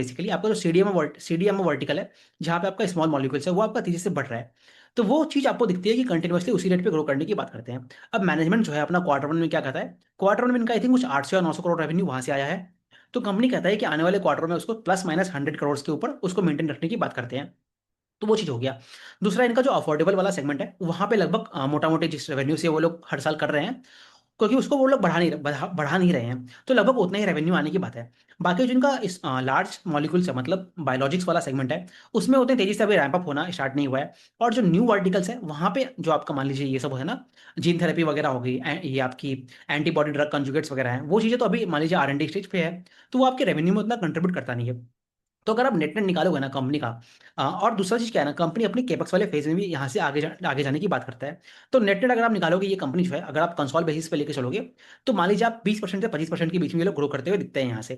Basically आपका जो CDMO vertical है, जहाँ पे आपका स्मॉल मॉलिक्यूल्स है, वो आपका तेजी से बढ़ रहा है। तो वो चीज़ आपको दिखती है कि कंटिन्यूअसली उसी रेट पे ग्रो करने की बात करते हैं। अब मैनेजमेंट जो है अपना क्वार्टर वन में क्या कहता है, क्वार्टर वन में इनका आई थिंक कुछ 800 या 900 करोड़ रेवेन्यू वहाँ से आया है। तो कंपनी कहता है कि आने वाले क्वार्टर में उसको प्लस माइनस 100 करोड़ के ऊपर उसको मेंटेन रखने की बात करते हैं। तो वो चीज़ हो गया। दूसरा इनका जो अफोर्डेबल वाला सेगमेंट है, वहाँ पे लगभग मोटा-मोटी जिस रेवेन्यू से वो लोग हर साल कर रहे हैं, क्योंकि उसको वो लोग बढ़ा नहीं रहे हैं, तो लगभग उतना ही रेवेन्यू आने की बात है। बाकी जो इनका इस लार्ज मॉलिक्यूल्स है, मतलब बायोलॉजिक्स वाला सेगमेंट है, उसमें उतनी तेज़ी से अभी रैंप अप होना स्टार्ट नहीं हुआ है। और जो न्यू वर्टिकल्स है, वहाँ पे जो आपका मान लीजिए ये सब है ना, जीन थेरेपी वगैरह हो गई, ये आपकी एंटीबॉडी ड्रग कंजुगेट्स वगैरह हैं, वो चीज़ें तो अभी मान लीजिए आर-एन-डी स्टेज पे है, तो वो आपके रेवेन्यू में उतना कंट्रीब्यूट करता नहीं है। तो अगर आप नेट-नेट निकालोगे ना कंपनी का, और दूसरा चीज़ क्या है ना, कंपनी अपनी कैपेक्स वाले फेज़ में भी यहाँ से आगे जाने की बात करता है। तो नेट-नेट अगर आप निकालोगे ये कंपनी जो है, अगर आप कंसोल बेसिस पे लेके चलोगे, तो मान लीजिए आप 20% से 25% के बीच में ये लोग ग्रो करते हुए दिखते हैं यहाँ से।